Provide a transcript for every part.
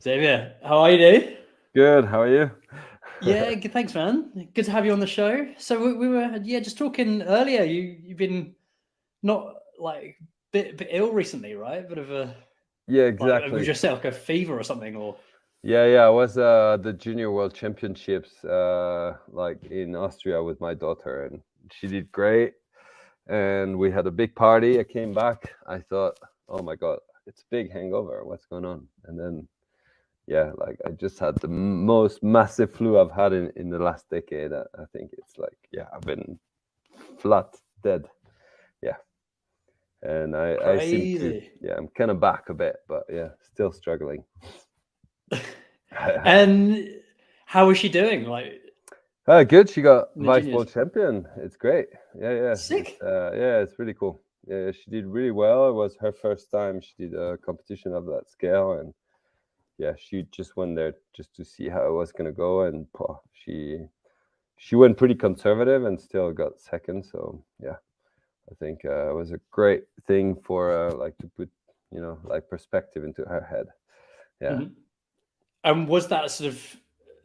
Xavier, how are you, dude? Good. How are you? Yeah, good, thanks, man. Good to have you on the show. So we were just talking earlier. You've been not like bit ill recently, right? Bit of a Yeah, like was exactly. yourself like a fever or something, or Yeah. I was the Junior World Championships like in Austria with my daughter, and she did great. And we had a big party. I came back. I thought, oh my God, it's a big hangover. What's going on? And then, yeah, like I just had the most massive flu I've had in the last decade. I think it's like, yeah, I've been flat dead. Yeah. And I seem to, crazy. yeah, I'm kind of back a bit, but yeah, still struggling. And how is she doing? Like Good. She got in the vice juniors? world champion. It's great. Sick. It's really cool. Yeah, she did really well. It was her first time she did a competition of that scale, and yeah, she just went there just to see how it was gonna go, and she went pretty conservative and still got second. So yeah, I think it was a great thing for like to put like perspective into her head. Yeah. Mhm. And was that sort of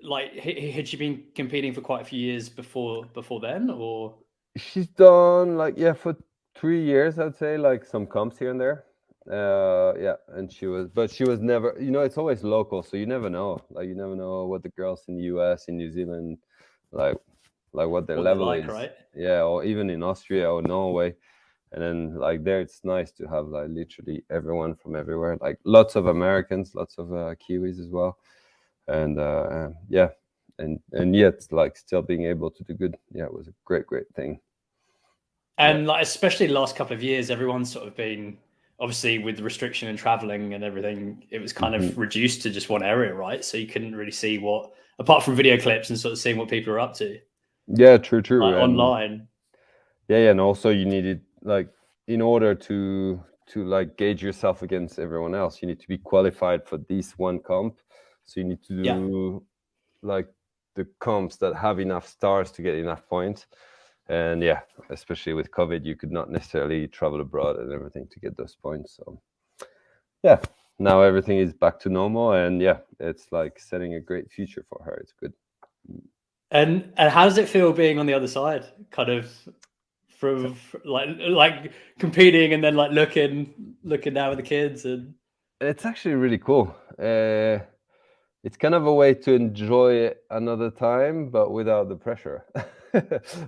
like had she been competing for quite a few years before then, or She's done like for 3 years, I'd say, like some comps here and there. Yeah, and she was never. It's always local, so you never know. Like you never know what the girls in the U.S., in New Zealand, like like what their what they're level like, is. right? Yeah, or even in Austria or Norway. And then like there, it's nice to have like literally everyone from everywhere. Like lots of Americans, lots of Kiwis as well, and yeah, and yet like still being able to do good. Yeah, it was a great thing. Yeah. And like especially the last couple of years, everyone's sort of been obviously with the restriction and traveling and everything, it was kind Mhm. of reduced to just one area, right? So you couldn't really see what apart from video clips and sort of seeing what people are up to Yeah, true. like And online. and also you needed like in order to like gauge yourself against everyone else, you need to be qualified for this one comp. So you need to Yeah. do like the comps that have enough stars to get enough points. And yeah, especially with COVID, you could not necessarily travel abroad and everything to get those points. So yeah, now everything is back to normal, and yeah, it's like setting a great future for her. It's good. And how does it feel being on the other side? Kind of from like competing and then like looking down with the kids and It's actually really cool. It's kind of a way to enjoy another time, but without the pressure.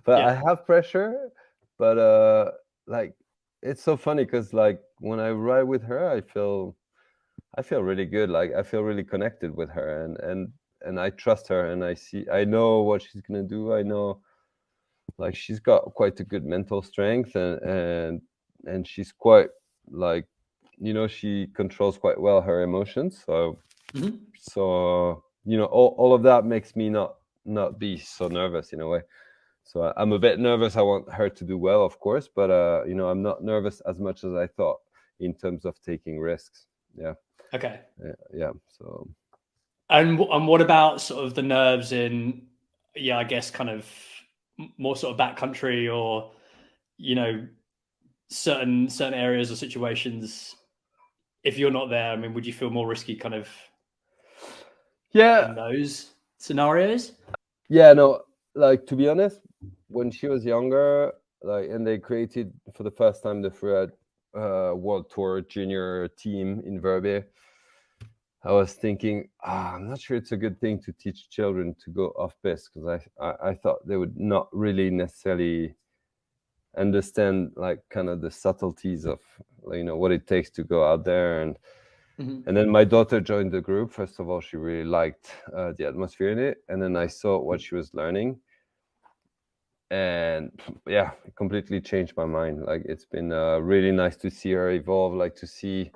But yeah. I have pressure, but like it's so funny because like when I ride with her, I feel really good. Like I feel really connected with her, and I trust her, and I know what she's gonna do. I know like she's got quite a good mental strength, and she's quite like she controls quite well her emotions. Mhm. So all of that makes me not be so nervous in a way. So I'm a bit nervous. I want her to do well, of course, but I'm not nervous as much as I thought in terms of taking risks. Yeah. Okay. Yeah. So And what about sort of the nerves in, yeah, I guess kind of more sort of backcountry or you know certain areas or situations? If you're not there, I mean, would you feel more risky kind of yeah. in those scenarios? Yeah, no, like to be honest, when she was younger, like, and they created for the first time the Freeride World Tour junior team in Verbier, I was thinking, I'm not sure it's a good thing to teach children to go off piste because I thought they would not really necessarily understand like kind of the subtleties of what it takes to go out there. Mhm. And then my daughter joined the group. First of all, she really liked the atmosphere in it, and then I saw what she was learning, and yeah, it completely changed my mind. Like it's been really nice to see her evolve, like to see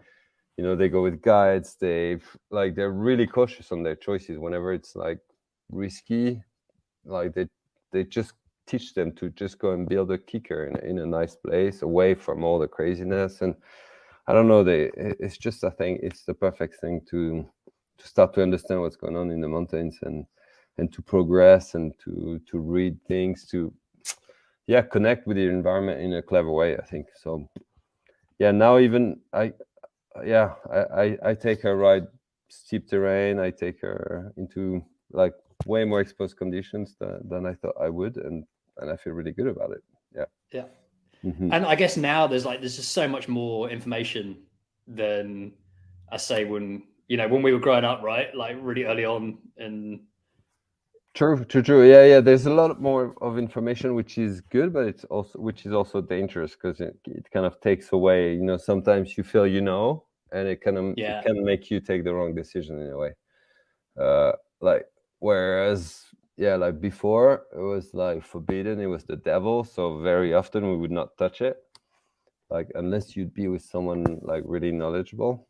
they go with guides, they're really cautious on their choices whenever it's like risky. Like they just teach them to just go and build a kicker in a nice place away from all the craziness. And I don't know, it's just, I think it's the perfect thing to start to understand what's going on in the mountains, and to progress, and to read things, to connect with the environment in a clever way, I think. So yeah, now even I take her ride steep terrain. I take her into like way more exposed conditions than I thought I would, and I feel really good about it. Yeah. Yeah. Mm-hmm. And I guess now there's just so much more information than I say when we were growing up, right? Like really early on. And True. Yeah. There's a lot more of information, which is good, but which is also dangerous because it kind of takes away. Sometimes you feel and it can make you take the wrong decision in a way. Like whereas like before it was like forbidden, it was the devil, so very often we would not touch it, like unless you'd be with someone like really knowledgeable.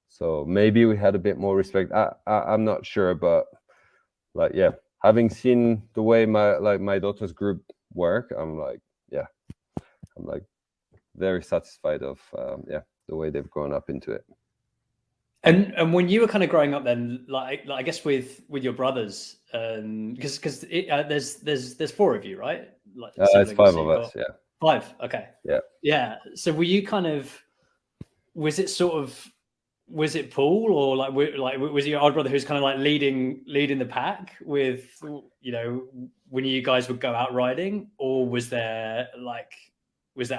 So maybe we had a bit more respect. I'm not sure, but like having seen the way my daughter's group work, I'm like very satisfied of the way they've grown up into it. And when you were kind of growing up, then like I guess with your brothers, because there's four of you, right? Like it's five so of us. Yeah. Five. Okay. Yeah. Yeah. So were you kind of? Was it Paul, or was your older brother who's kind of like leading the pack with when you guys would go out riding, or was there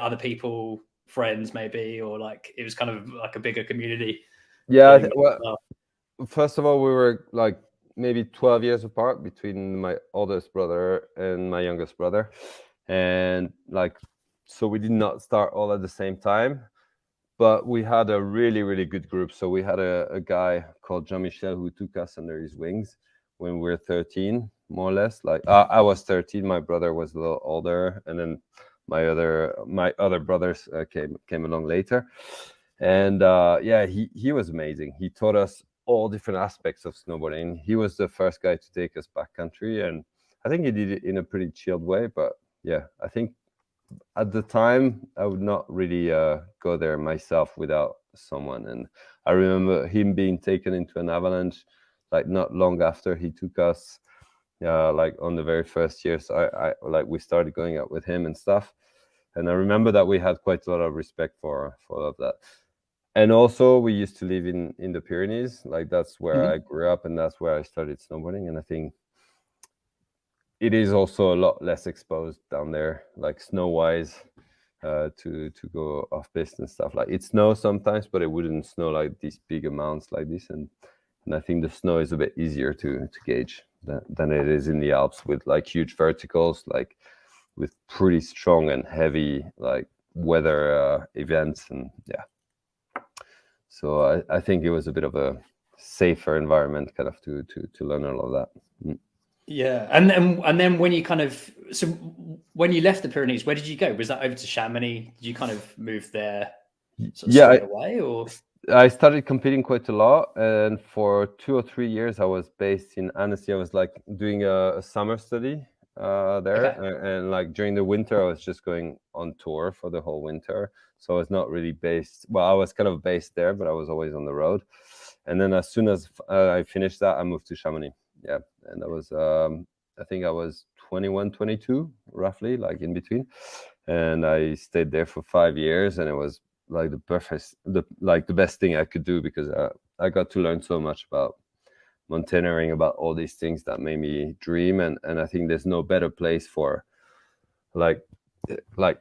other people, friends maybe, or like it was kind of like a bigger community? Yeah. Well, first of all, we were like maybe 12 years apart between my oldest brother and my youngest brother, and so we did not start all at the same time, but we had a really, really good group. So we had a guy called Jean-Michel who took us under his wings when we were 13, more or less. Like I was 13, my brother was a little older, and then my other brothers came along later. And he was amazing. He taught us all different aspects of snowboarding. He was the first guy to take us backcountry, and I think he did it in a pretty chilled way. But yeah, I think at the time I would not really go there myself without someone. And I remember him being taken into an avalanche like not long after he took us, like on the very first year. So I like we started going out with him and stuff. And I remember that we had quite a lot of respect for all of that. And also we used to live in the Pyrenees. Like that's where I grew up, and that's where I started snowboarding. And I think it is also a lot less exposed down there, like snow wise, to go off piste and stuff. Like it snows sometimes, but it wouldn't snow like these big amounts like this. And I think the snow is a bit easier to gauge than it is in the Alps, with like huge verticals, like with pretty strong and heavy like weather events. And so I think it was a bit of a safer environment kind of to learn all of that. Yeah. And then when you when you left the Pyrenees, where did you go? Was that over to Chamonix? Did you kind of move there straight away, or? I started competing quite a lot, and for 2 or 3 years I was based in Annecy. I was like doing a summer study there. Okay. And like during the winter I was just going on tour for the whole winter, so I was not really based. Well, I was kind of based there, but I was always on the road. And then as soon as I finished that, I moved to Chamonix. Yeah. And I was I think I was 21, 22 roughly, like in between, and I stayed there for 5 years, and it was like the best thing I could do, because I got to learn so much about mountaineering, about all these things that made me dream. And I think there's no better place for like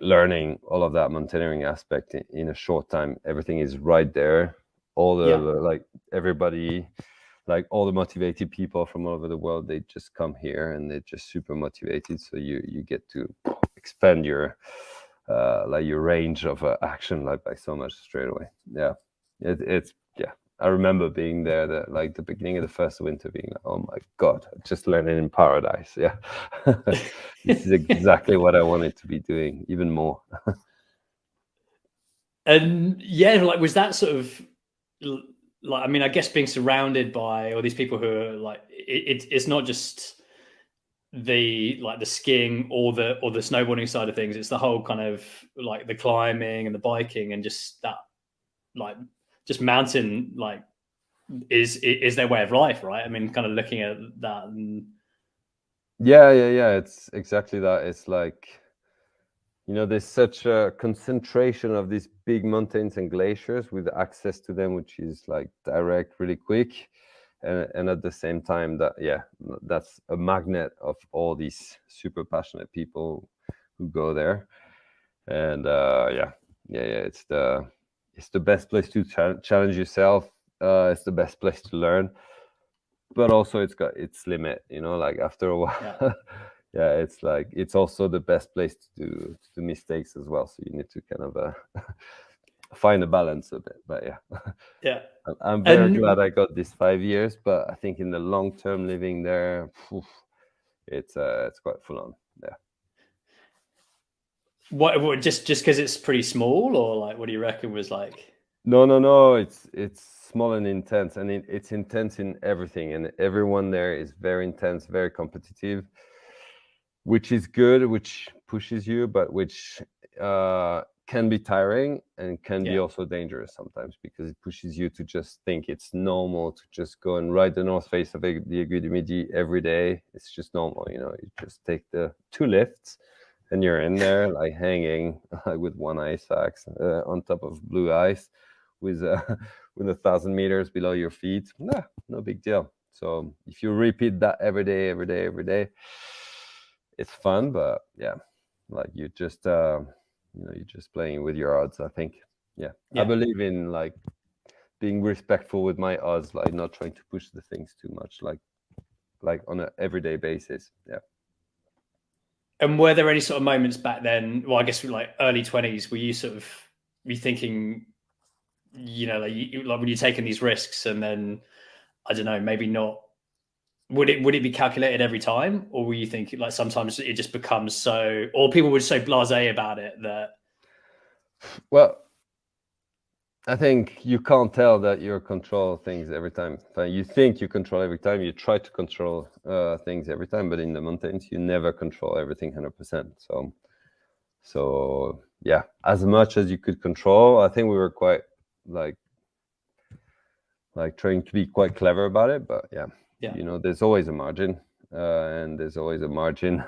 learning all of that mountaineering aspect in a short time. Everything is right there. All the like everybody, like all the motivated people from all over the world, they just come here and they're just super motivated. So you get to expand your your range of action like by so much straight away. Yeah, it's I remember being there, the beginning of the first winter, being like, oh my god, just learning in paradise. Yeah, this is exactly what I wanted to be doing, even more. And like, was that sort of like, I mean, I guess being surrounded by all these people who are like, it's not just the skiing or the snowboarding side of things, it's the whole kind of like the climbing and the biking, and just that like just mountain like is their way of life, right? I mean, kind of looking at that. And yeah, it's exactly that. It's like, there's such a concentration of these big mountains and glaciers with access to them, which is like direct, really quick. and at the same time, that's a magnet of all these super passionate people who go there. And it's the best place to challenge yourself. It's the best place to learn, but also it's got its limit, like after a while. Yeah. Yeah, it's like it's also the best place to do mistakes as well, so you need to kind of find a balance a bit. But yeah. Yeah. I'm very glad And I got this 5 years, but I think in the long term living there, it's quite full on. Yeah. what just because it's pretty small, or like what do you reckon was like? No. It's small and intense, and it's intense in everything, and everyone there is very intense, very competitive, which is good, which pushes you, but which can be tiring and can be Yeah. also dangerous sometimes, because it pushes you to just think it's normal to just go and ride the north face of the Aiguille du Midi every day. It's just normal, you just take the 2 lifts and you're in there like hanging with one ice axe on top of blue ice with with 1,000 meters below your feet. No big deal. So if you repeat that every day, it's fun. But yeah, like you're just playing with your odds, I think. Yeah, I Yeah. believe in like being respectful with my odds, like not trying to push the things too much, like on an everyday basis. Yeah. And were there any sort of moments back then? Well, I guess like early 20s, were you sort of rethinking, like when you're taking these risks, and then I don't know, maybe not. Would it be calculated every time, or were you thinking like sometimes it just becomes so, or people were so blasé about it that? Well, I think you can't tell that you control things every time. You think you control every time. You try to control things every time, but in the mountains, you never control everything 100%. So yeah, as much as you could control, I think we were quite like trying to be quite clever about it. But yeah, there's always a margin, and there's always a margin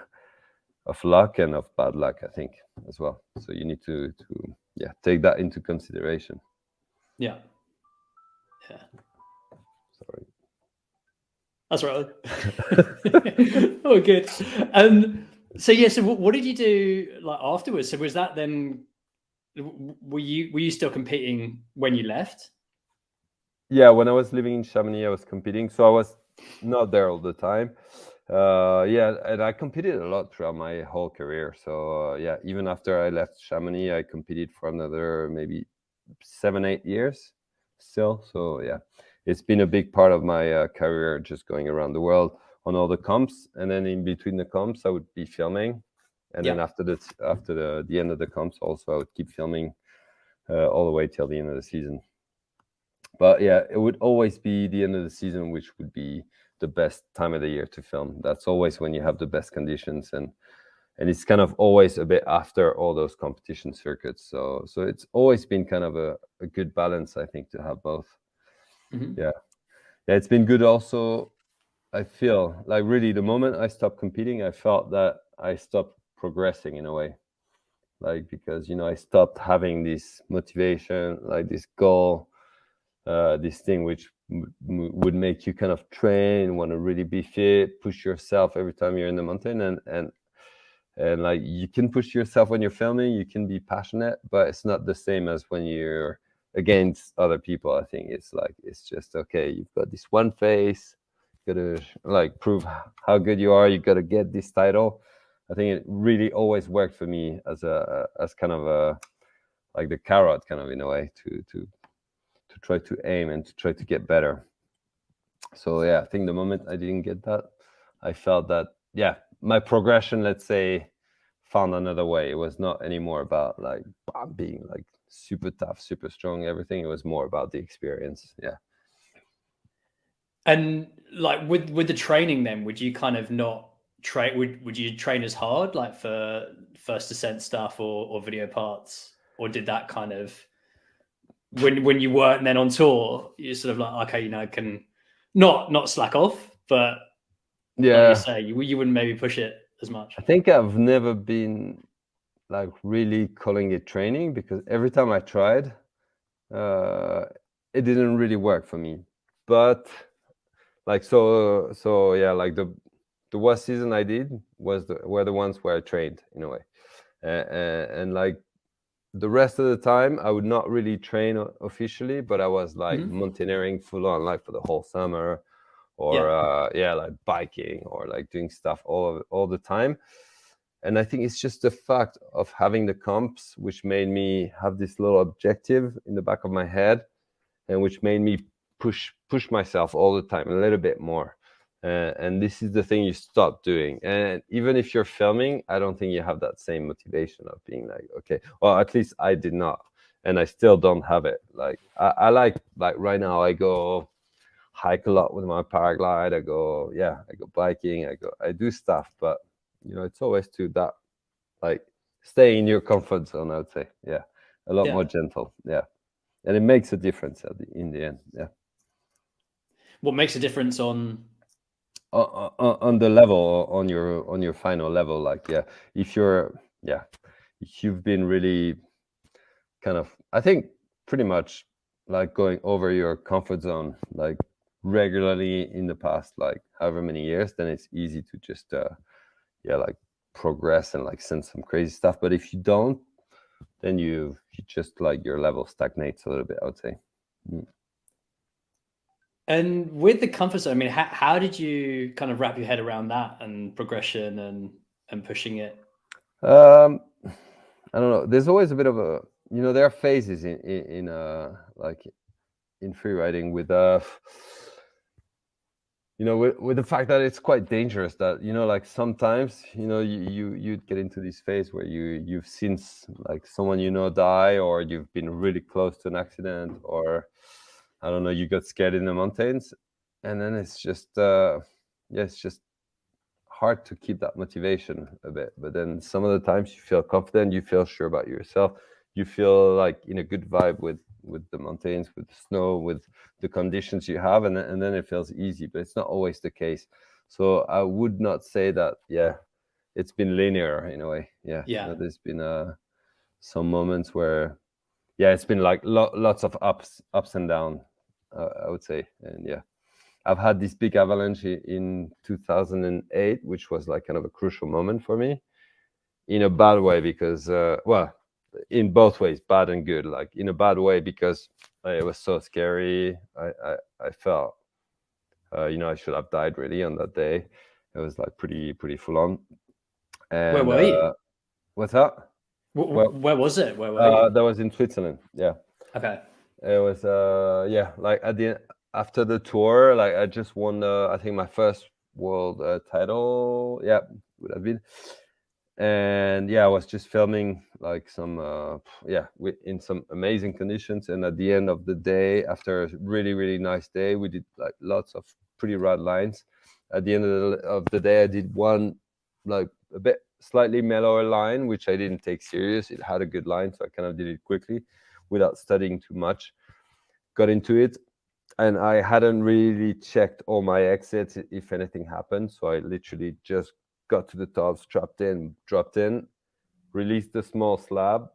of luck and of bad luck, I think, as well. So you need to take that into consideration. Yeah. Sorry. That's right. Oh, good. So yeah, so what did you do like afterwards? So was that then? Were you still competing when you left? Yeah, when I was living in Chamonix, I was competing, so I was not there all the time. Yeah, and I competed a lot throughout my whole career. So yeah, even after I left Chamonix, I competed for another maybe 7-8 years still. So yeah, it's been a big part of my career, just going around the world on all the comps, and then in between the comps, I would be filming, and then after the end of the comps, also I would keep filming all the way till the end of the season. But yeah, it would always be the end of the season, which would be the best time of the year to film. That's always when you have the best conditions, and it's kind of always a bit after all those competition circuits. So it's always been kind of a good balance, I think, to have both. Mm-hmm. Yeah, it's been good also. I feel like really the moment I stopped competing, I felt that I stopped progressing in a way, like because I stopped having this motivation, like this goal. This thing which would make you kind of train, want to really be fit, push yourself every time you're in the mountain, and like you can push yourself when you're filming, you can be passionate, but it's not the same as when you're against other people. I think it's just okay, you've got this one face, you gotta like prove how good you are, you gotta get this title. I think it really always worked for me as kind of a like the carrot kind of in a way to try to aim and to try to get better. So yeah, I think the moment I didn't get that, I felt that my progression, let's say, found another way. It was not anymore about like being like super tough, super strong, everything. It was more about the experience. Yeah. And like with the training, then would you kind of not train? Would you train as hard like for first descent stuff or video parts, or did that kind of when you weren't then on tour, you're sort of like, okay, can not slack off, but like you say, you wouldn't maybe push it as much. I think I've never been like really calling it training, because every time I tried, it didn't really work for me. But like so yeah, like the worst season I did were the ones where I trained in a way, and like the rest of the time I would not really train officially, but I was like Mhm. mountaineering full on, like for the whole summer, or Yeah. yeah, like biking or like doing stuff all the time. And I think it's just the fact of having the comps which made me have this little objective in the back of my head, and which made me push myself all the time a little bit more. And this is the thing you stop doing. And even if you're filming, I don't think you have that same motivation of being like, okay, well, at least I did not, and I still don't have it. Like I like right now, I go hike a lot with my paraglide. I go biking. I do stuff, but it's always to that, like, stay in your comfort zone. I would say, yeah, a lot more Yeah. gentle. Yeah, and it makes a difference in the end. Yeah. What makes a difference on? On the level, on your final level, like, yeah, if you're, yeah, if you've been really kind of, I think, pretty much like going over your comfort zone like regularly in the past, like however many years, then it's easy to just yeah, like progress and like send some crazy stuff. But if you don't, then you just, like, your level stagnates a little bit, I would say. And with the comfort zone, I mean, how did you kind of wrap your head around that and progression and pushing it? um I don't know, there's always a bit of a, there are phases in like in free riding with with the fact that it's quite dangerous, that like sometimes you'd get into this phase where you've seen like someone die, or you've been really close to an accident, or I don't know, you got scared in the mountains, and then it's just yeah, it's just hard to keep that motivation a bit. But then some of the times you feel confident, you feel sure about yourself, you feel like in a good vibe with the mountains, with the snow, with the conditions you have, and then it feels easy. But it's not always the case. So I would not say that, yeah, it's been linear in a way. Yeah, Yeah. there's been some moments where, yeah, it's been like lots of ups and down, I would say. And yeah, I've had this big avalanche in 2008, which was like kind of a crucial moment for me, in a bad way, because well, in both ways, bad and good. Like in a bad way because it was so scary. I felt I should have died really on that day. It was like pretty full on. Where And were you? what's that? Well, Where was it? Where were you? that was in Switzerland. Yeah. Okay. It was yeah, like at the after the tour, like I just won I think my first world title. Yeah, would have been. And yeah, I was just filming like some yeah, in some amazing conditions. And at the end of the day, after a really nice day, we did like lots of pretty rad lines. At the end of the day, I did one like a bit slightly mellower line, which I didn't take serious. It had a good line, so I kind of did it quickly without studying too much. Got into it, and I hadn't really checked all my exits if anything happened. So I literally just got to the top, strapped in, dropped in, released the small slab,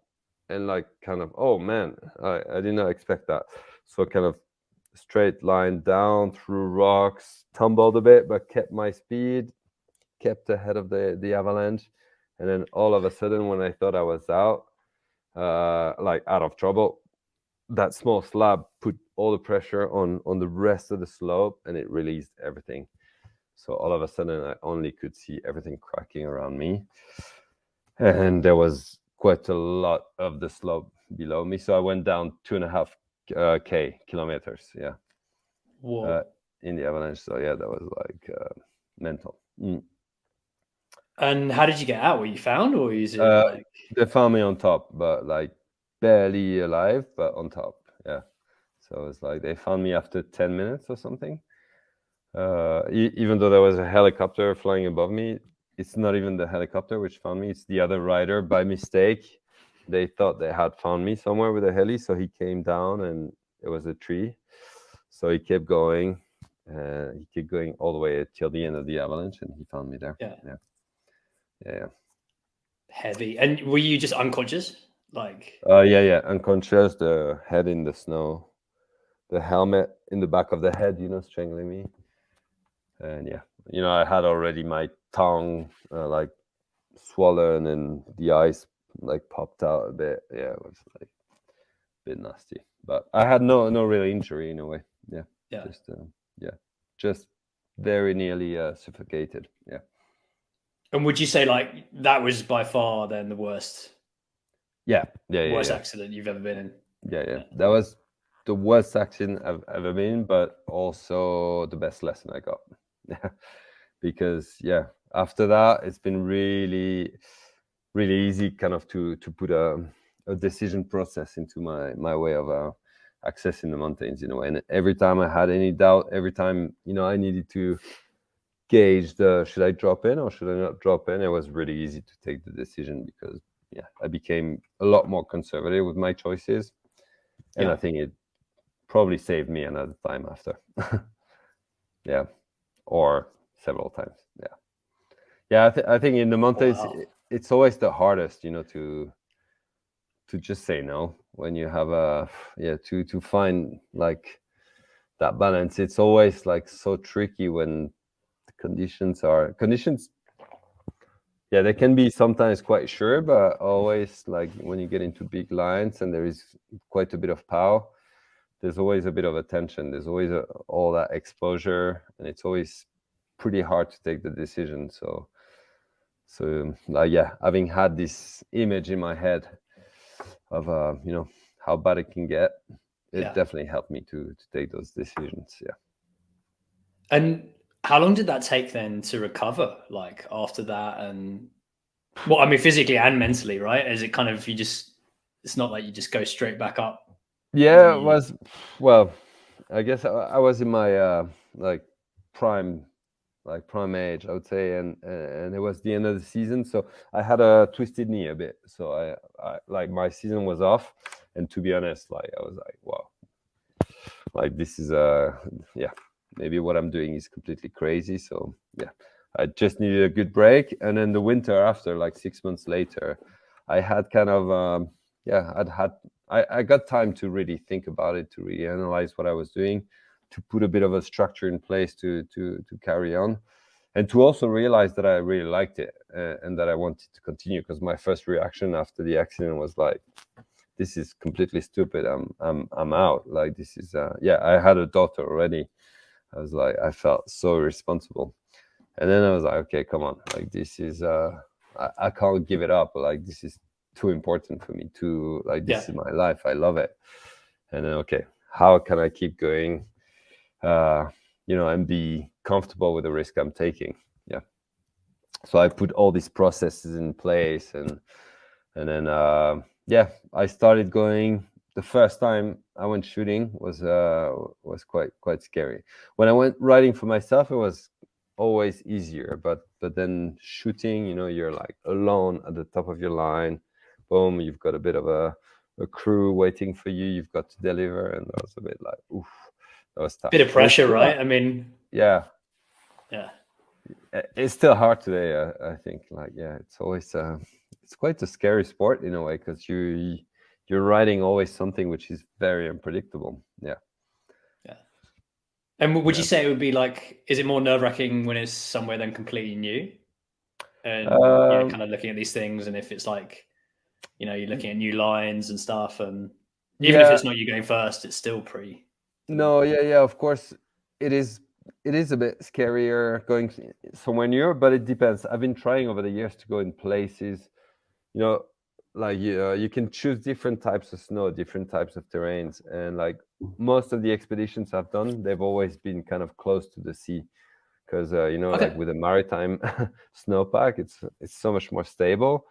and like kind of, oh man, I did not expect that. So kind of straight line down through rocks, tumbled a bit, but kept my speed, kept ahead of the avalanche. And then all of a sudden, when I thought I was out, like out of trouble, that small slab put all the pressure on the rest of the slope, and it released everything. So all of a sudden, I only could see everything cracking around me, and there was quite a lot of the slope below me. So I went down 2.5 kilometers. Yeah, Whoa. in the avalanche. So yeah, that was like mental. And how did you get out? Were you found, or is it like? They found me on top, but like barely alive, but on top. Yeah. So it's like they found me after 10 minutes or something. Even though there was a helicopter flying above me, it's not even the helicopter which found me. It's the other rider by mistake. They thought they had found me somewhere with a heli, so he came down and it was a tree. So he kept going. He kept going all the way till the end of the avalanche, and he found me there. Yeah. Yeah. Heavy. And were you just unconscious? Like, Yeah. Unconscious, the head in the snow, the helmet in the back of the head, strangling me. And yeah, I had already my tongue like swollen, and the eyes like popped out a bit. Yeah, it was like a bit nasty, but I had no real injury in a way. Yeah, Yeah. just just very nearly suffocated. Yeah. And would you say like that was by far then the worst Yeah. accident you've ever been in? Yeah. That was the worst accident I've ever been in, but also the best lesson I got. Yeah, because after that it's been really, really easy, kind of to put a decision process into my way of accessing the mountains, And every time I had any doubt, every time I needed to gauge should I drop in or should I not drop in, it was really easy to take the decision, because I became a lot more conservative with my choices, and I think it probably saved me another time after. Yeah, or several times. I think in the mountains, Wow. it's always the hardest, to just say no when you have to find like that balance. It's always like so tricky when the conditions. Yeah, they can be sometimes quite sure, but always like when you get into big lines and there is quite a bit of power, there's always a bit of attention. There's always all that exposure, and it's always pretty hard to take the decision. So having had this image in my head of how bad it can get, it definitely helped me to take those decisions. Yeah. And how long did that take then to recover, like after that? And well, I mean, physically and mentally, right? Is it kind of it's not like you just go straight back up? Yeah, it was, well, I guess I was in my like prime age, I would say, and it was the end of the season, so I had a twisted knee a bit, so I like my season was off, and to be honest, like I was like, wow, like this is maybe what I'm doing is completely crazy. So I just needed a good break, and then the winter after, like 6 months later, I had kind of I got time to really think about it, to really analyze what I was doing, to put a bit of a structure in place to carry on, and to also realize that I really liked it, and that I wanted to continue. Because my first reaction after the accident was like, this is completely stupid. I'm out. Like this is I had a daughter already. I was like, I felt so responsible, and then I was like, okay, come on, like this is I can't give it up. Like this is too important for me to, like, this is my life. I love it. And then, okay, how can I keep going, and be comfortable with the risk I'm taking? Yeah. So I put all these processes in place, and then I started going. The first time I went shooting was quite scary. When I went riding for myself, it was always easier, but then shooting, you're like alone at the top of your line. Boom, you've got a bit of a crew waiting for you. You've got to deliver, and that was a bit like, oof, that was tough. Bit of pressure, right? I mean, yeah, it's still hard today. I think, like, it's always it's quite a scary sport in a way, because you're riding always something which is very unpredictable. Yeah. And would you say it would be like, is it more nerve-wracking when it's somewhere then completely new, and kind of looking at these things, and if it's like, you're looking at new lines and stuff, and even if it's not you going first, it's still pretty. No, of course, it is a bit scarier going somewhere new, but it depends. I've been trying over the years to go in places, like you can choose different types of snow, different types of terrains, and like most of the expeditions I've done, they've always been kind of close to the sea, because like with a maritime snowpack, it's so much more stable,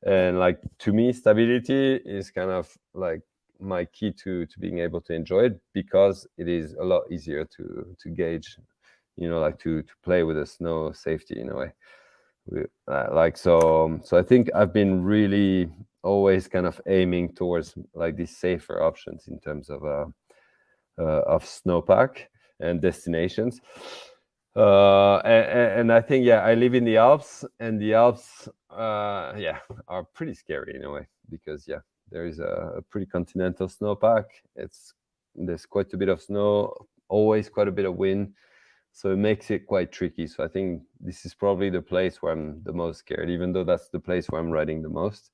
and like to me, stability is kind of like my key to being able to enjoy it, because it is a lot easier to gauge, like to play with the snow safety in a way. So I think I've been really always kind of aiming towards like these safer options in terms of snowpack and destinations. And I think I live in the Alps, and the Alps are pretty scary in a way, because there is a pretty continental snowpack. There's quite a bit of snow, always quite a bit of wind. so it makes it quite tricky. So I think this is probably the place where I'm the most scared, even though that's the place where I'm riding the most.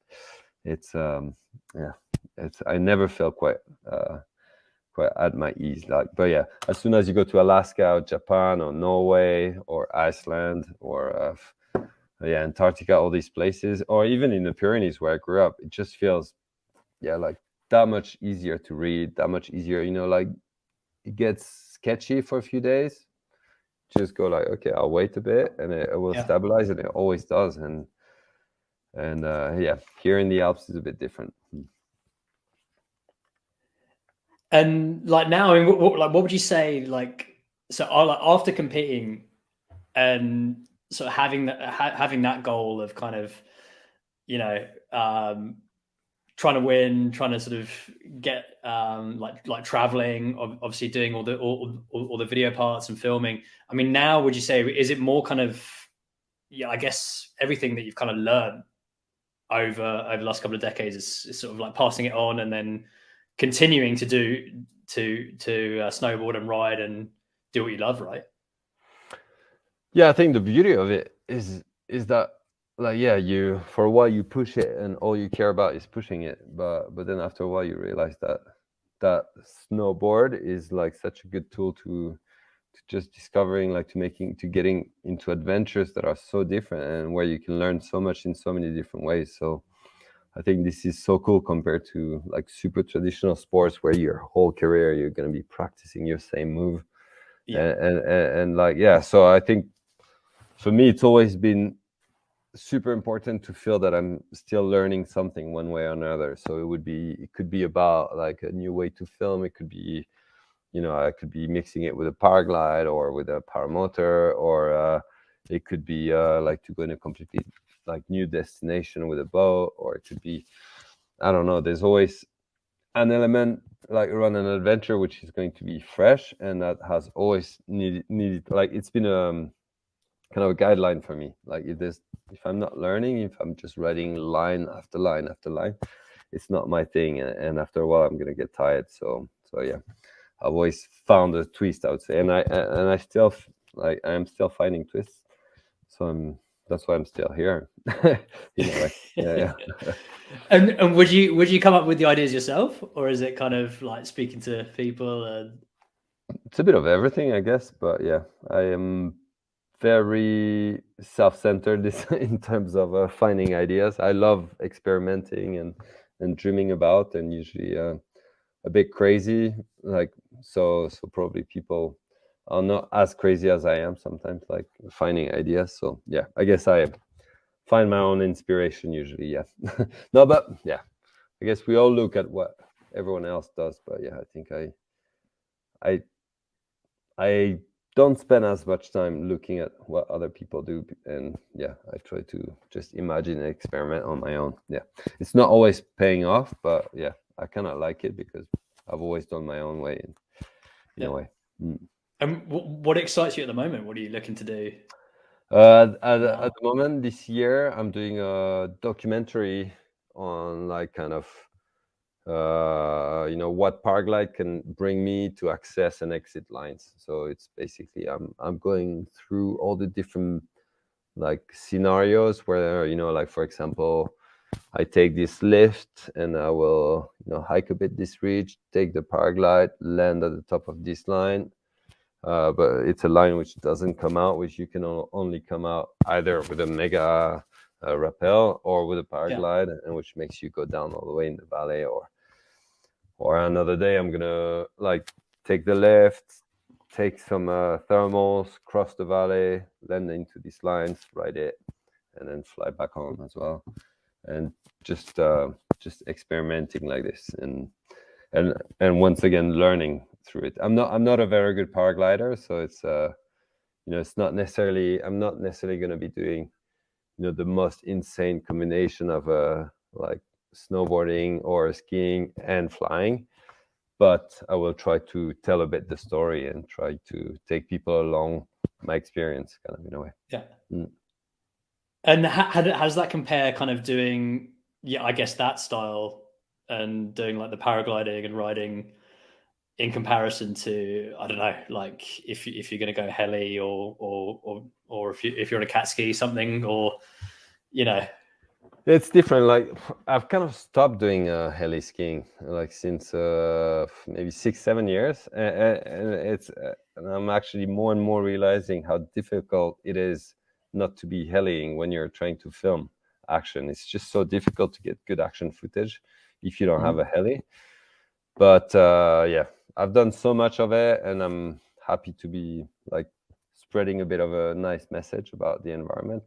It's yeah, it's I never felt quite at my ease. Like, but yeah, as soon as you go to Alaska or Japan or Norway or Iceland or yeah, Antarctica, all these places, or even in the Pyrenees where I grew up, it just feels, yeah, like that much easier to read, that much easier. You know, like it gets sketchy for a few days. Just go like, okay, I'll wait a bit, and it will Yeah. stabilize, and it always does. And yeah, here in the Alps is a bit different. And like now, I mean, what would you say? Like, so like after competing and sort of having that goal of kind of, you know, trying to win, trying to sort of get like traveling, obviously doing all the video parts and filming. I mean, now would you say, is it more kind of, yeah, I guess everything that you've kind of learned over the last couple of decades is sort of like passing it on and then continuing to snowboard and ride and do what you love, right? Yeah, I think the beauty of it is that, like, yeah, you for a while you push it and all you care about is pushing it, but then after a while you realize that snowboard is like such a good tool to just discovering, like, to getting into adventures that are so different and where you can learn so much in so many different ways. So I think this is so cool compared to like super traditional sports where your whole career you're going to be practicing your same move. Yeah. And like, yeah, so I think for me it's always been super important to feel that I'm still learning something one way or another. So it could be about like a new way to film. It could be, you know, I could be mixing it with a paraglide or with a paramotor, or it could be like to go in a completely like new destination with a boat, or it could be, I don't know. There's always an element like around an adventure which is going to be fresh, and that has always needed like it's been kind of a guideline for me. Like if I'm not learning, if I'm just writing line after line after line, it's not my thing, and after a while I'm gonna get tired. So yeah, I've always found a twist, I would say, and I still like I am still finding twists. So that's why I'm still here. In a way. Yeah. And would you come up with the ideas yourself, or is it kind of like speaking to people and It's a bit of everything, I guess, but yeah, I am very self-centered in terms of finding ideas. I love experimenting and dreaming about, and usually a bit crazy. Like, so probably people are not as crazy as I am sometimes, like finding ideas. So yeah, I guess I find my own inspiration usually. Yeah. No, but yeah, I guess we all look at what everyone else does, but yeah, I think I don't spend as much time looking at what other people do, and yeah, I try to just imagine and experiment on my own. Yeah, it's not always paying off, but yeah, I kind of like it because I've always done my own way in a way. And what excites you at the moment? What are you looking to do? At the moment this year, I'm doing a documentary on like kind of you know, what paraglide can bring me to access and exit lines. So it's basically I'm going through all the different like scenarios where, you know, like for example, I take this lift and I will, you know, hike a bit this ridge, take the paraglide, land at the top of this line. But it's a line which doesn't come out, which you can only come out either with a mega rappel or with a paraglide, and which makes you go down all the way in the valley. Or another day, I'm gonna like take the left, take some thermals, cross the valley, land into these lines, ride it, and then fly back home as well. And just experimenting like this, and once again learning through it. I'm not a very good paraglider, so it's you know, it's not necessarily, I'm not necessarily going to be doing, you know, the most insane combination of like snowboarding or skiing and flying, but I will try to tell a bit the story and try to take people along my experience, kind of, in a way. Yeah. And how does that compare, kind of doing, yeah, I guess that style and doing like the paragliding and riding in comparison to, I don't know, like if you're going to go heli or if you're on a cat ski something, or It's different. Like I've kind of stopped doing heli skiing like since maybe 6-7 years, and I'm actually more and more realizing how difficult it is not to be heliing when you're trying to film action. It's just so difficult to get good action footage if you don't have a heli. But yeah, I've done so much of it, and I'm happy to be like spreading a bit of a nice message about the environment.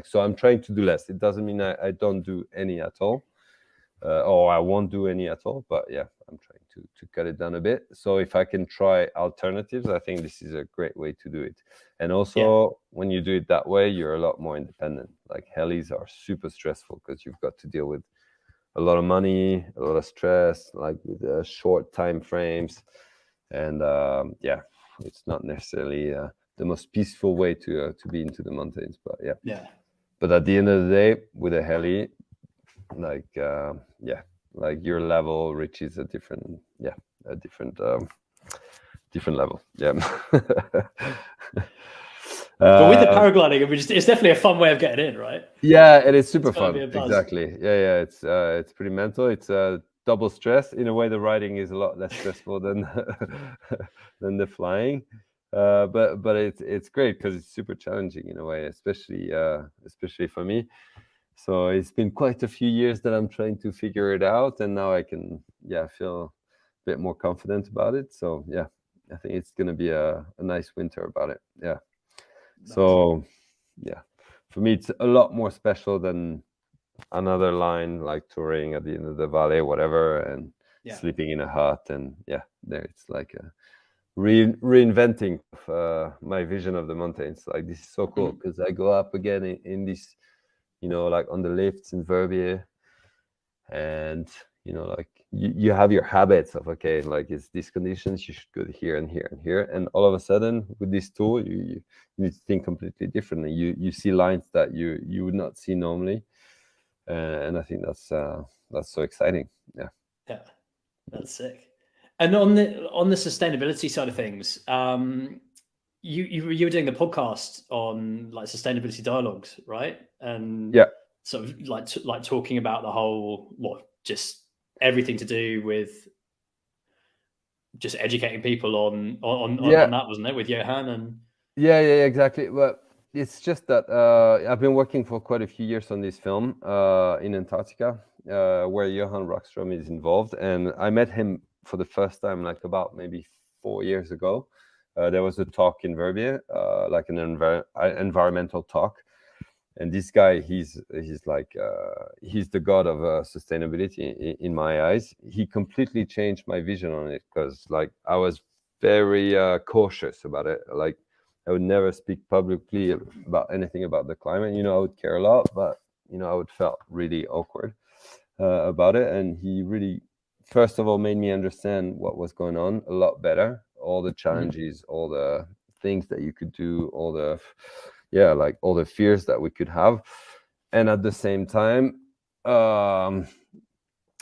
So I'm trying to do less. It doesn't mean I don't do any at all, or I won't do any at all. But yeah, I'm trying to cut it down a bit. So if I can try alternatives, I think this is a great way to do it. And also, when you do it that way, you're a lot more independent. Like helis are super stressful because you've got to deal with a lot of money, a lot of stress, like with short time frames, and yeah, it's not necessarily the most peaceful way to be into the mountains. But yeah. But at the end of the day, with a heli, like yeah, like your level reaches a different level. Yeah. But with the paragliding, it's definitely a fun way of getting in, right? Yeah, it is super fun. Exactly. Yeah. It's pretty mental. It's double stress. In a way, the riding is a lot less stressful than than the flying. But it's great because it's super challenging in a way, especially for me. So it's been quite a few years that I'm trying to figure it out, and now I can feel a bit more confident about it. So yeah, I think it's gonna be a nice winter about it. Yeah. So yeah, for me it's a lot more special than another line like touring at the end of the valley, whatever, and sleeping in a hut, and there it's like a reinventing of my vision of the mountains. Like this is so cool because I go up again in this, like on the lifts in Verbier, and like you have your habits of, okay, like it's these conditions, you should go here and here and here, and all of a sudden with this tool you need to think completely differently. You see lines that you would not see normally, and I think that's so exciting. Yeah, that's sick. And on the sustainability side of things, you were doing the podcast on like sustainability dialogues, right? And sort of like talking about the whole, just everything to do with just educating people on that, wasn't it, with Johan? And yeah, exactly. Well, it's just that I've been working for quite a few years on this film in Antarctica, where Johan Rockström is involved, and I met him for the first time like about maybe 4 years ago. There was a talk in Verbier, like an environmental talk, and this guy, he's like he's the god of sustainability in my eyes. He completely changed my vision on it, because like I was very cautious about it. Like I would never speak publicly about anything about the climate. I would care a lot, but I would felt really awkward about it. And he really, first of all, made me understand what was going on a lot better, all the challenges, all the things that you could do, all the like all the fears that we could have. And at the same time,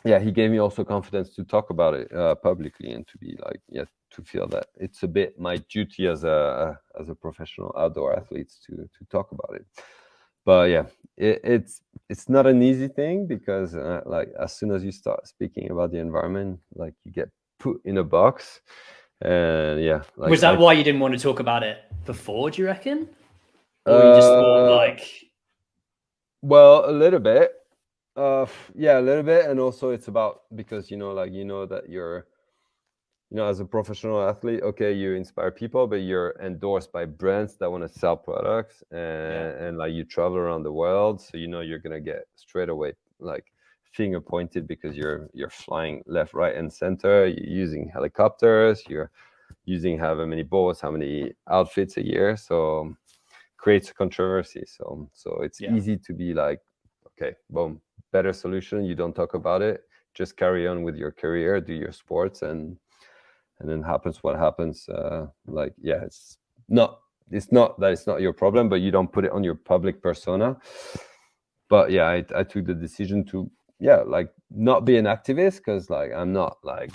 he gave me also confidence to talk about it publicly, and to be like, to feel that it's a bit my duty as a professional outdoor athlete to talk about it. But yeah, it's not an easy thing, because like as soon as you start speaking about the environment, like you get put in a box. And like, was that why you didn't want to talk about it before, do you reckon? Or you just thought like, well, a little bit, a little bit. And also it's about, because that you're as a professional athlete, okay, you inspire people, but you're endorsed by brands that want to sell products, and like you travel around the world, so you're gonna get straight away like finger pointed, because you're flying left, right, and center. You're using helicopters. You're using however many boats, how many outfits a year. So creates a controversy. So it's easy to be like, okay, boom, better solution. You don't talk about it. Just carry on with your career, do your sports, and then happens what happens. It's not that it's not your problem, but you don't put it on your public persona. But I took the decision to like not be an activist, because like I'm not like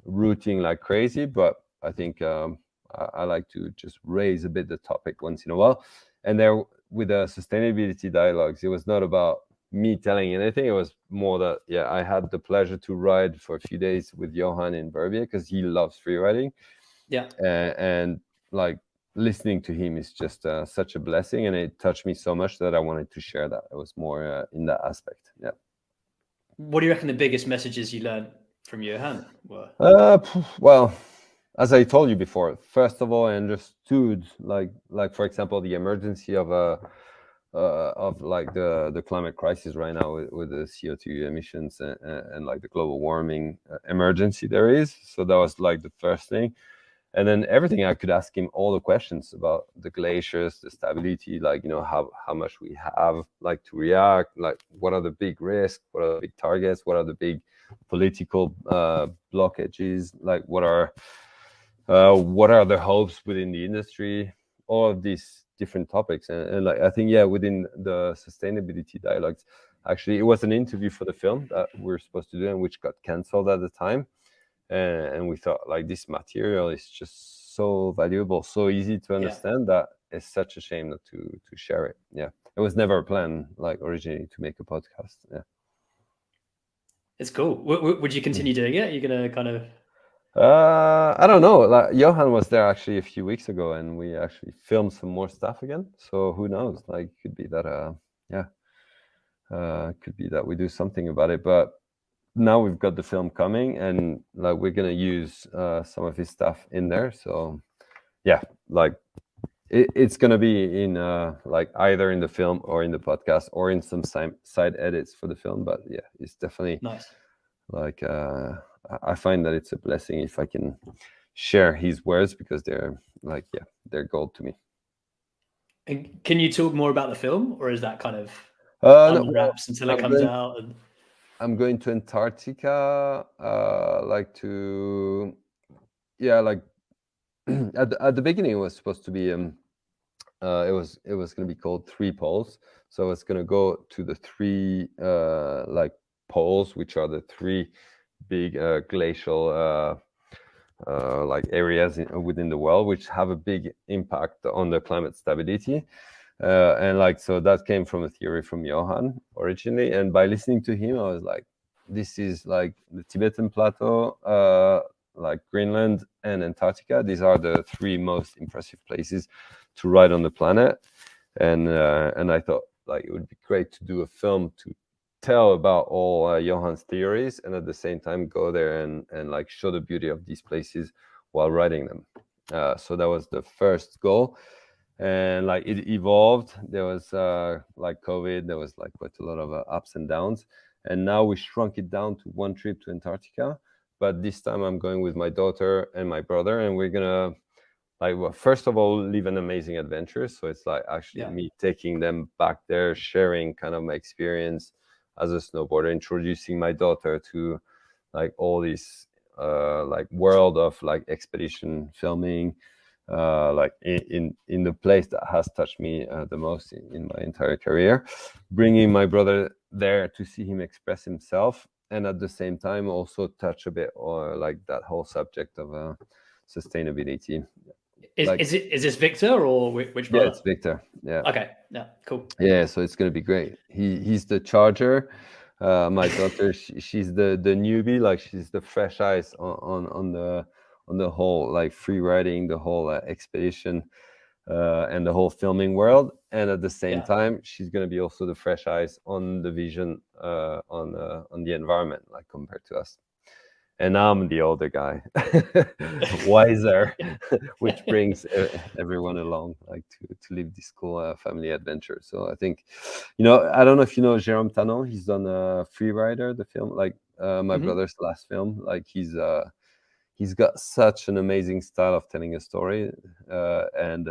rooting like crazy, but I think I like to just raise a bit the topic once in a while. And there, with the sustainability dialogues, it was not about me telling anything. It was more that, yeah, I had the pleasure to ride for a few days with Johan in Verbier because he loves free riding. Yeah. And like listening to him is just such a blessing, and it touched me so much that I wanted to share that. It was more in that aspect. Yeah. What do you reckon the biggest messages you learned from Johan were? Well, as I told you before, first of all, I understood like for example, the emergency of like the climate crisis right now with the CO2 emissions and like the global warming emergency there is. So that was like the first thing. And then everything, I could ask him all the questions about the glaciers, the stability, like, you know, how much we have like to react, like what are the big risks, what are the big targets, what are the big political blockages, like what are the hopes within the industry, all of these different topics. And like I think, yeah, within the sustainability dialogues, actually it was an interview for the film that we were supposed to do and which got cancelled at the time. And we thought like this material is just so valuable, so easy to understand, that it's such a shame not to share it. Yeah, it was never a plan like originally to make a podcast. Yeah, it's cool. Would you continue doing it? Are you gonna kind of I don't know, like Johan was there actually a few weeks ago and we actually filmed some more stuff again, so who knows, like could be that could be that we do something about it. But now we've got the film coming and like we're gonna use some of his stuff in there. So yeah, like it's gonna be in like either in the film or in the podcast or in some side edits for the film. But yeah, it's definitely nice. Like I find that it's a blessing if I can share his words, because they're like, yeah, they're gold to me. And can you talk more about the film, or is that kind of No, unwraps until it comes out? And I'm going to Antarctica, like to, yeah, like at the beginning it was supposed to be it was going to be called Three Poles. So it's going to go to the three like poles, which are the three big glacial like areas within the world, which have a big impact on the climate stability. And like, so that came from a theory from Johan originally. And by listening to him, I was like, this is like the Tibetan Plateau, like Greenland and Antarctica. These are the three most impressive places to ride on the planet. And I thought like it would be great to do a film to tell about all Johan's theories, and at the same time go there and like show the beauty of these places while riding them. So that was the first goal. And like it evolved. There was like COVID, there was like quite a lot of ups and downs, and now we shrunk it down to one trip to Antarctica. But this time I'm going with my daughter and my brother, and we're gonna like, well, first of all, live an amazing adventure. So it's like actually me taking them back there, sharing kind of my experience as a snowboarder, introducing my daughter to like all this like world of like expedition filming, like in the place that has touched me the most in my entire career, bringing my brother there to see him express himself, and at the same time also touch a bit or like that whole subject of sustainability. Is this Victor or which brother? Yeah, it's Victor. Yeah. Okay. Yeah. Cool. Yeah, so it's gonna be great. He's the charger. My daughter, she's the newbie. Like she's the fresh eyes on the whole like free riding, the whole expedition, and the whole filming world. And at the same time, she's gonna be also the fresh eyes on the vision on the environment, like compared to us. And I'm the older guy, wiser, which brings everyone along, like to live this cool family adventure. So I think, you know, I don't know if you know Jérôme Tanon. He's done Free Rider, the film, like my brother's last film. Like he's got such an amazing style of telling a story, and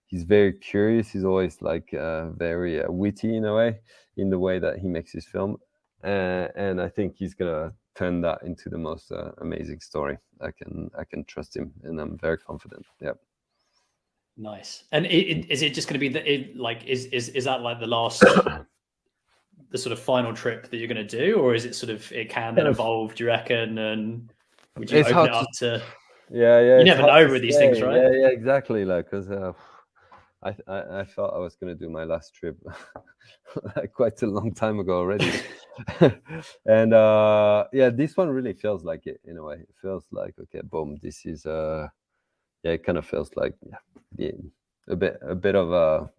he's very curious. He's always like very witty in a way, in the way that he makes his film. And I think he's gonna turn that into the most amazing story. I can trust him, and I'm very confident. Yeah. Nice. And is it just going to be like is that like the last the sort of final trip that you're going to do, or is it sort of it can then evolve? Do you reckon? And Would you It's open hard it to, up to? yeah, You it's never hard know to with these things, say. right? Yeah, exactly. Like, because I thought I was gonna do my last trip like quite a long time ago already. And yeah, this one really feels like it in a way. It feels like, okay, boom, this is yeah, it kind of feels like, yeah, a bit of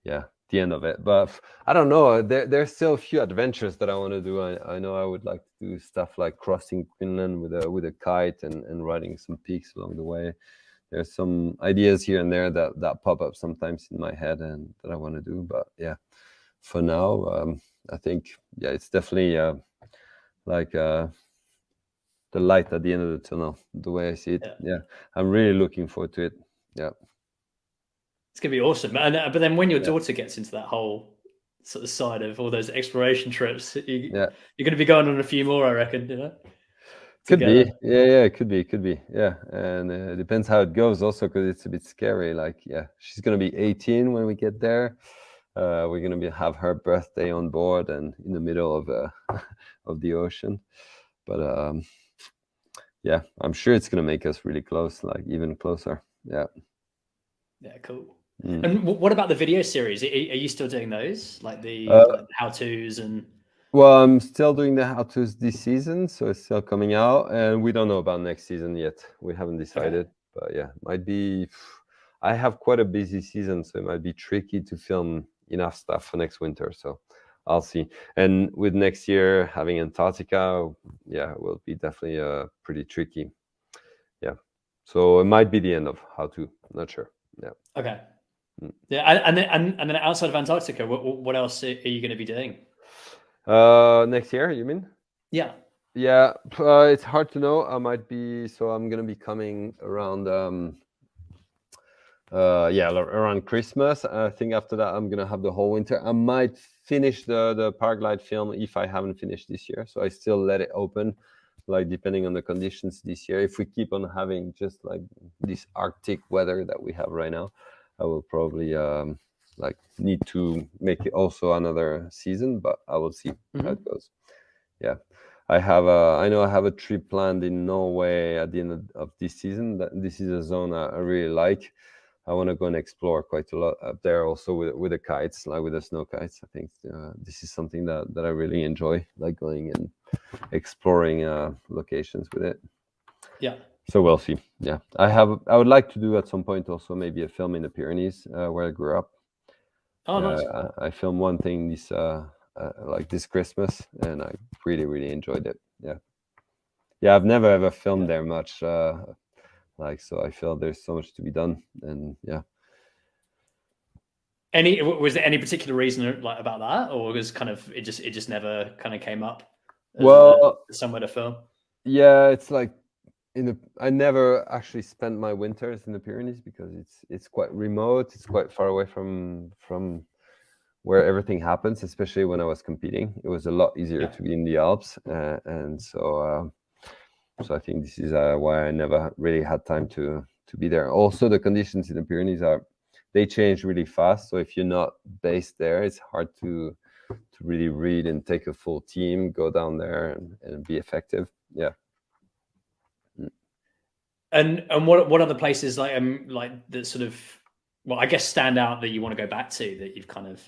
yeah, the end of it. But I don't know. There's still a few adventures that I want to do. I know I would like to do stuff like crossing Greenland with a kite and riding some peaks along the way. There's some ideas here and there that pop up sometimes in my head and that I want to do. But yeah, for now, I think, yeah, it's definitely like the light at the end of the tunnel, the way I see it. Yeah, I'm really looking forward to it. Yeah. It's gonna be awesome. And but then when your daughter gets into that whole sort of side of all those exploration trips, Yeah. you're going to be going on a few more, I reckon. You know, Could together. be. Yeah, it could be. Yeah. And it depends how it goes also, because it's a bit scary. Like, yeah, she's going to be 18 when we get there. We're going to have her birthday on board and in the middle of of the ocean. But yeah, I'm sure it's going to make us really close, like even closer. Yeah. Yeah, cool. And what about the video series? Are you still doing those, like the how-tos and? Well, I'm still doing the how-tos this season, so it's still coming out, and we don't know about next season yet. We haven't decided, but yeah, might be. I have quite a busy season, so it might be tricky to film enough stuff for next winter. So I'll see. And with next year having Antarctica, yeah, it will be definitely pretty tricky. Yeah, so it might be the end of how-to. Not sure. Yeah. Okay. Yeah, and then outside of Antarctica, what else are you going to be doing? Next year, you mean? Yeah. Yeah, it's hard to know. I might be, so I'm gonna be coming around yeah, around Christmas. I think after that I'm gonna have the whole winter. I might finish the paraglide film if I haven't finished this year. So I still let it open, like depending on the conditions this year. If we keep on having just like this Arctic weather that we have right now, I will probably like need to make it also another season, but I will see how it goes. Yeah. I know I have a trip planned in Norway at the end of this season. This is a zone I really like. I want to go and explore quite a lot up there, also with the kites, like with the snow kites. I think this is something that I really enjoy, like going and exploring locations with it. Yeah. So we'll see. Yeah, I would like to do at some point also maybe a film in the Pyrenees where I grew up. Oh, nice. I filmed one thing this like this Christmas, and I really enjoyed it. Yeah, I've never ever filmed there much, like, so I feel there's so much to be done, and yeah. Was there any particular reason like about that, or was kind of it just never kind of came up as somewhere to film? Yeah, it's like I never actually spent my winters in the Pyrenees because it's quite remote. It's quite far away from where everything happens, especially when I was competing. It was a lot easier to be in the Alps, and so I think this is why I never really had time to be there. Also, the conditions in the Pyrenees they change really fast. So if you're not based there, it's hard to really read and take a full team, go down there and be effective. Yeah. And what other places like that sort of, well, I guess stand out that you want to go back to, that you've kind of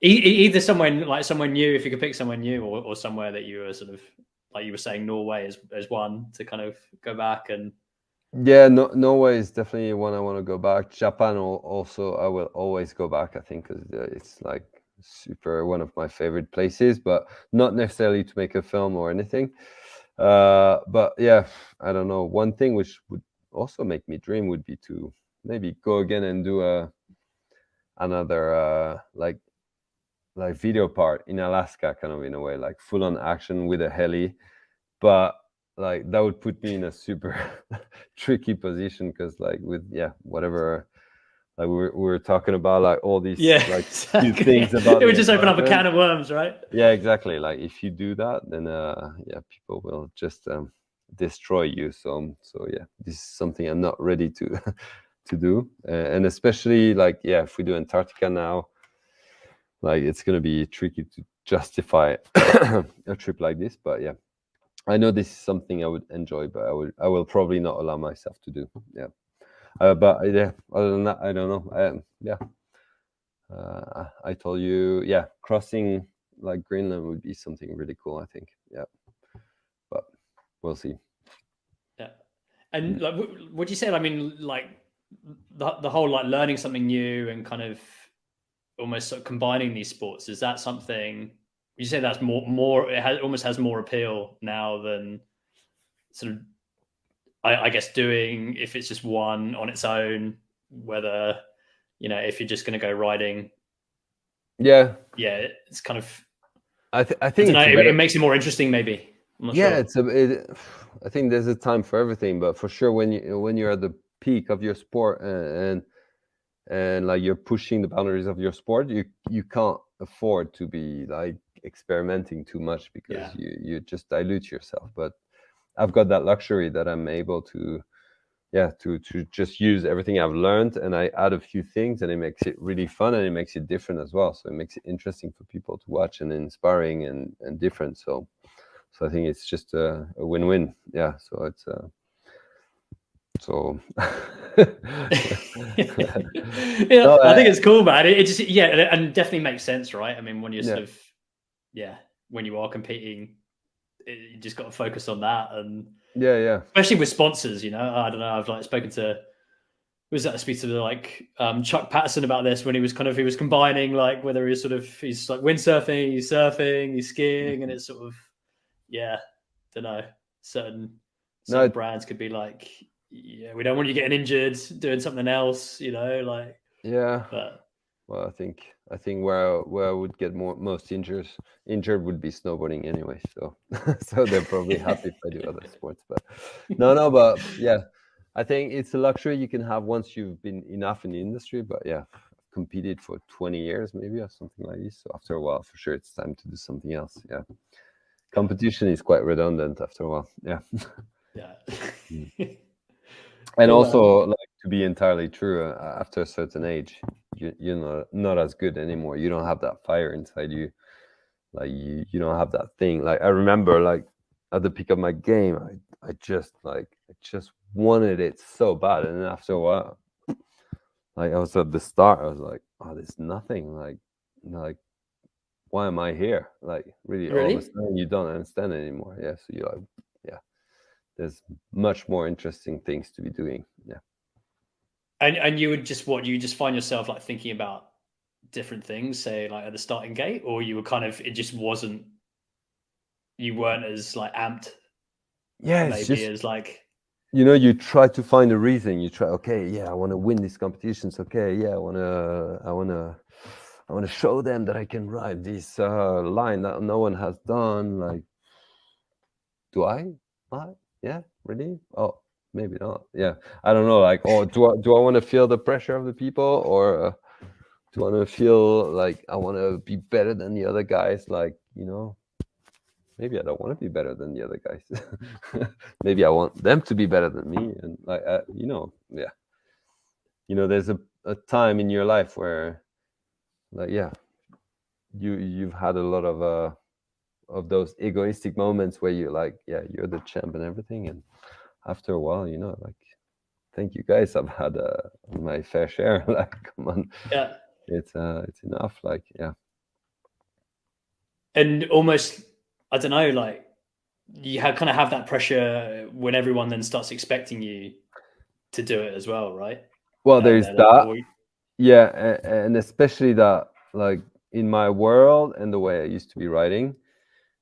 either somewhere new, if you could pick somewhere new, or somewhere that you were sort of, like you were saying, Norway as one to kind of go back? And yeah, Norway is definitely one I want to go back. Japan also I will always go back, I think, because it's like super one of my favorite places, but not necessarily to make a film or anything. But yeah, I don't know. One thing which would also make me dream would be to maybe go again and do another like video part in Alaska, kind of, in a way, like full on action with a heli. But like that would put me in a super tricky position, because like with whatever, like we were talking about, like all these like exactly. few things about it would just open up a can of worms, right? Yeah, exactly. Like if you do that, then yeah, people will just destroy you. So yeah, this is something I'm not ready to to do, and especially like, yeah, if we do Antarctica now, like it's gonna be tricky to justify a trip like this. But yeah, I know this is something I would enjoy, but I will probably not allow myself to do. Yeah. But yeah, other than that, I don't know. Yeah. I told you, yeah, crossing like Greenland would be something really cool, I think. Yeah. But we'll see. Yeah. And like, would you say, I mean, like the whole like learning something new and kind of almost sort of combining these sports, is that something, would you say that's more it almost has more appeal now than sort of, I guess, doing, if it's just one on its own, whether, you know, if you're just going to go riding, Yeah. it's kind of, I I think don't know, it's a better. it makes it more interesting, maybe. I'm not Yeah, sure. I think there's a time for everything, but for sure when you're at the peak of your sport, and like you're pushing the boundaries of your sport, you can't afford to be like experimenting too much, because Yeah. you just dilute yourself. But I've got that luxury that I'm able to, yeah, to just use everything I've learned, and I add a few things, and it makes it really fun, and it makes it different as well. So it makes it interesting for people to watch, and inspiring, and different. So I think it's just a win-win. Yeah. So it's so Yeah, no, I think it's cool, man. It just, yeah, and definitely makes sense, right? I mean, when you're yeah, sort of, yeah, when you are competing, you just got to focus on that, and yeah. especially with sponsors, you know. I don't know. I've like spoken to, was that speak to like Chuck Patterson about this, when he was combining, like, whether he's like windsurfing, he's surfing, he's skiing, and it's sort of, yeah, don't know, certain No, brands could be like, yeah, we don't want you getting injured doing something else, you know, like, yeah. but Well, I think where I would get most injured would be snowboarding anyway. So so they're probably happy if I do other sports. But no. But yeah, I think it's a luxury you can have once you've been enough in the industry. But yeah, I've competed for 20 years maybe, or something like this. So after a while, for sure, it's time to do something else. Yeah, competition is quite redundant after a while. Yeah. yeah. And Cool, man. also, like, to be entirely true, after a certain age, you're not as good anymore. You don't have that fire inside you. Like you don't have that thing. Like I remember, like at the peak of my game, I just wanted it so bad, and then after a while, like I was at the start, I was like, oh, there's nothing. Like why am I here? Like really, all of a Really? sudden, you don't understand anymore. Yeah, so you're like, yeah, there's much more interesting things to be doing. Yeah. And you would just, what, you just find yourself like thinking about different things, say like at the starting gate, or you were kind of, it just wasn't, you weren't as like amped, Yeah, it's maybe, just, as like, you try to find a reason. You try, okay, yeah, I want to win these competitions. Okay, yeah, I want to show them that I can ride this line that no one has done. Like, do I? What? Yeah, really? Oh, maybe not. Yeah, I don't know. Like, oh, do I want to feel the pressure of the people, or do I want to feel like I want to be better than the other guys? Like, maybe I don't want to be better than the other guys. Maybe I want them to be better than me, and like, yeah. There's a time in your life where, like, yeah, you've had a lot of those egoistic moments where you're like, yeah, you're the champ and everything, and after a while, like, thank you guys, I've had my fair share. Like, come on, yeah. it's enough. Like, yeah. And almost, I don't know, like, you kind of have that pressure when everyone then starts expecting you to do it as well, right? Well, And there's then that. Yeah, and especially that, like, in my world and the way I used to be writing,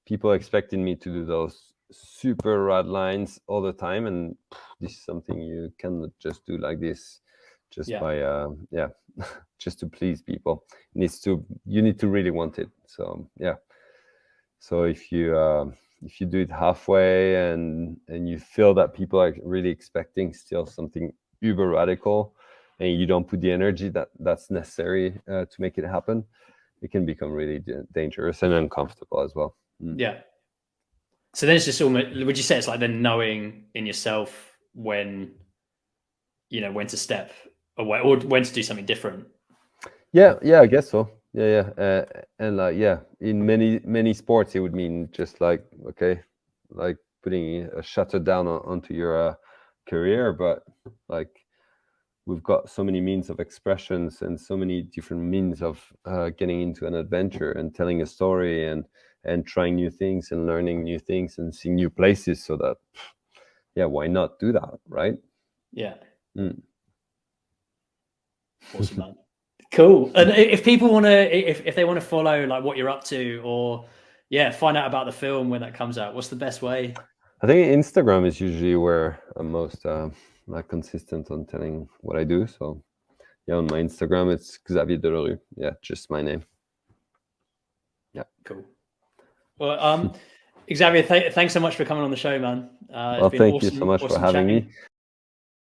people expecting me to do those super rad lines all the time, and this is something you cannot just do like this, just yeah, by yeah, just to please people. You need to really want it. So yeah. So if you do it halfway, and you feel that people are really expecting still something uber radical, and you don't put the energy that's necessary to make it happen, it can become really dangerous and uncomfortable as well. yeah. So then it's just almost, would you say it's like then knowing in yourself when, when to step away or when to do something different? Yeah, I guess so. Yeah. And like, yeah, in many sports, it would mean just like, okay, like, putting a shutter down onto your career, but like we've got so many means of expressions and so many different means of getting into an adventure and telling a story and trying new things and learning new things and seeing new places. So that, yeah, why not do that, right? Yeah. Awesome, man. Cool. And if people want to, if they want to follow like what you're up to, or find out about the film when that comes out, what's the best way? I think Instagram is usually where I'm most like consistent on telling what I do. So yeah, on my Instagram it's Xavier De Le Rue. Yeah, just my name. Yeah. Cool. Well, Xavier, thanks so much for coming on the show, man. Well, thank you so much for having me.